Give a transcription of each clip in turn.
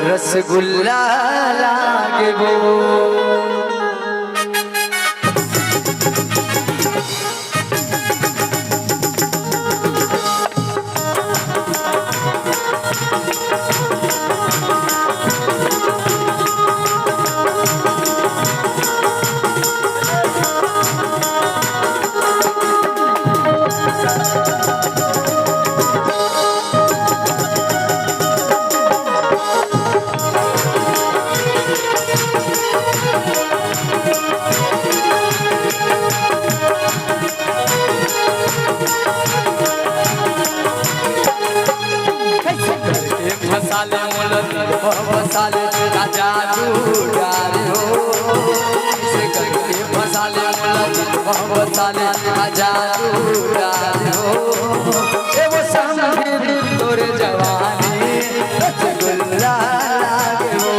रसगुल्ला लागे वो। मसाले मोलत मसाले राजा डाले हो, इसे करके मसाले मोलत मसाले राजा डाले हो। ए वो समझे तोरे जवानी रसगुल्ला लागे हो,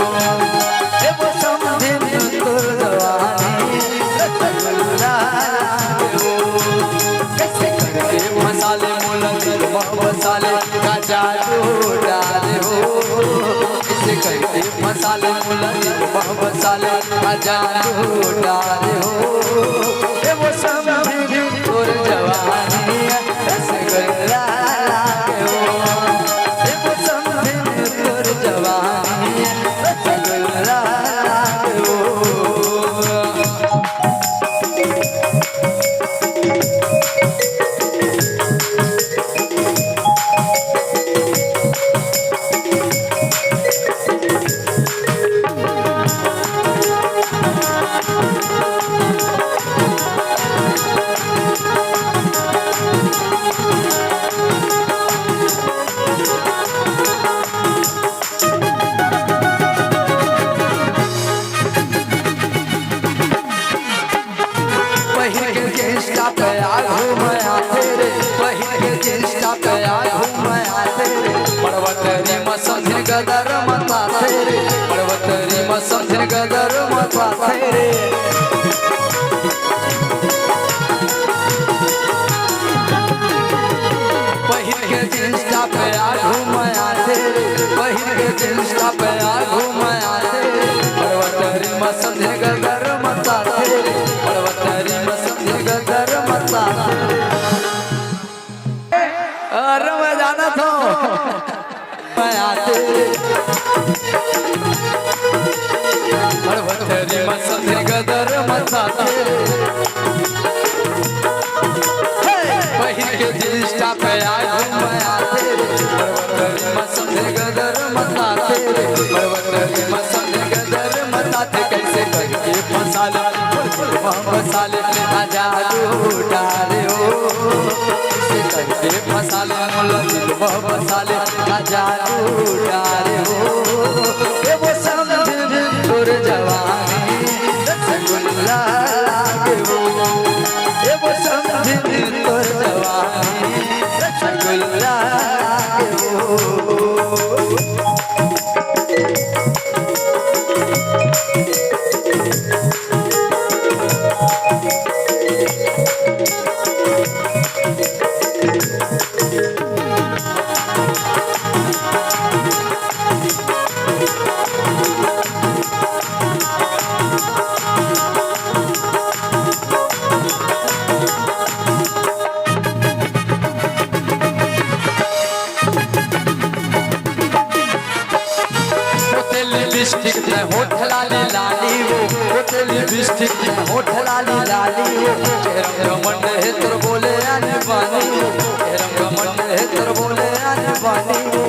ए वो समझे तोरे जवानी रसगुल्ला लागे हो। कैसे करके मसाले मोलत मसाले राजा डाले हो, इसे करके मसाले मुलत मसाले राजा डाले हो। ए वो समझे तोर जवानी रसगुल्ला लागे हो, ए वो समझे तोर जवानी रसगुल्ला लागे हो। पर्वतरी मसंधिर गदर मता तेरे, पर्वतरी मसंधिर गदर मता तेरे। पहिर के जिंस्टा पे आ घूमया तेरे, पहिर के जिंस्टा पे आ घूमया तेरे। पर्वतरी मसंधिर गदर मता तेरे, पर्वतरी मसंधिर गदर मता तेरे। अरे मैं जाना था पर्वतरी मसंधिर गदर मता तेरे। पहिर के जिंस्टा पे आए घूमया तेरे, पर्वतरी मसंधिर गदर मता तेरे, पर्वतरी मसंधिर गदर मता तेरे। कैसे करके मसाले मसाले राजा डाले हो, कैसे करके मसाले मुलत मसाले राजा डाले हो। ए वो समझे तोर जवानी रसगुल्ला लागे हो, ए वो समझे तोर जवानी रसगुल्ला लागे हो। लिपस्टिक में होठ लाली लाली वो, लिपस्टिक में होठ लाली लाली वो। रंग मंड है तोर बोले आने बानी वो, रंग मंड है तोर बोले आने बानी वो।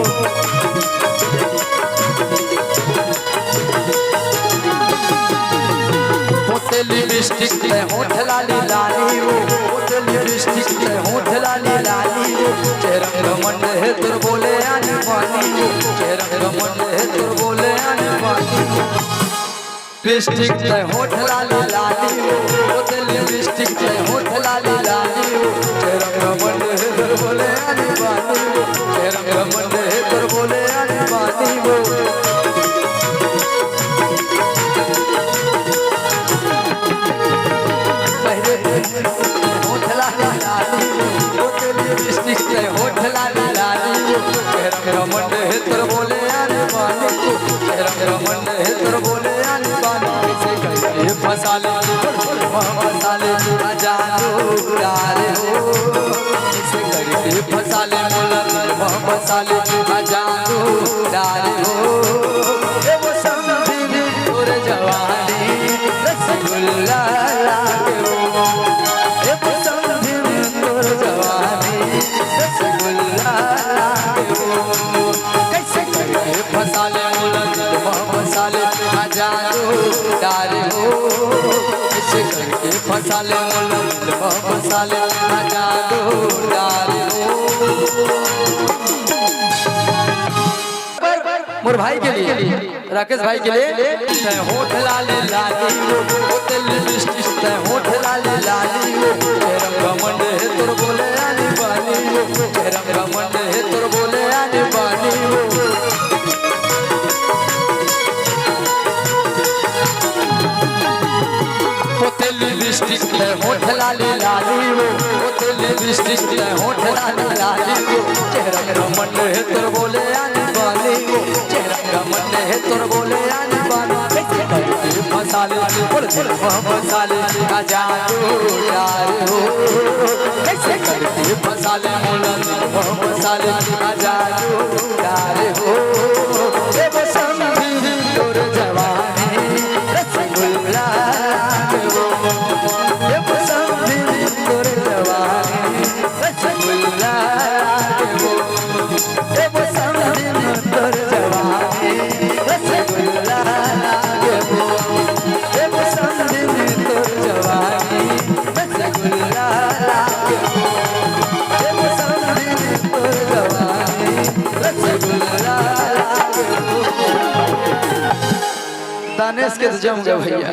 होते लिपस्टिक में होठ लाली लाली वो, होते लिपस्टिक में होठ लाली लाली वो। रंग मंड है तोर बोले आने बानी वो, रंग मंड है तोर बोले आने बानी वो। लिपस्टिक में होठ लाली लाली वो, होते लिपस्टिक में होठ लाली लाली वो। रंग मंड है तोर बोले आने बानी वो, रंग मंड है तोर बोले आने बानी वो। होठ लाली लाली होते लिपस्टिक में होठ लाली लाली। रंग मंड है तोर बोले आने बानी वो, घमंड है तोर बोले आनी बानी कैसे करके फंसा ले फंसा ले जादू डारे हो कैसे करके फंसा ले फंसा ले जादू डारे हो वो समझी तोर जवानी रसगुल्ला लागे हो वो समझी तोर जवानी रसगुल्ला लागे हो कैसे करके फंसा ले फंसा ले जादू डारे हो कैसे करके फंसा ले जादू डारे हो मोर भाई के लिए राकेश भाई के लिए होठ लाले लाली होटल लिपस्टिक होठ लाले लाली तेरा घमंड है तोर बोले आनी बानी तेरा घमंड है तोर बोले आनी बानी होटल लिपस्टिक होठ लाले लाली होटल लिपस्टिक होठ लाले लाली तेरा घमंड है तोर बोले आनी बानी तेरा घमंड है तोर बोले आनी बानी कैसे करके मसाले मसाले जादू डारे हो कैसे करके मसाले मसाले जादू डारे हो वो समझी तोर जवानी रसगुल्ला लागे हो वो समझी तोर जवानी रसगुल्ला लागे हो वो समझी तोर जवानी रसगुल्ला लागे हो वो समझी तोर जवानी रसगुल्ला लागे हो वो समझी तोर जवानी रसगुल्ला लागे हो दानेश के तो जम गए भैया।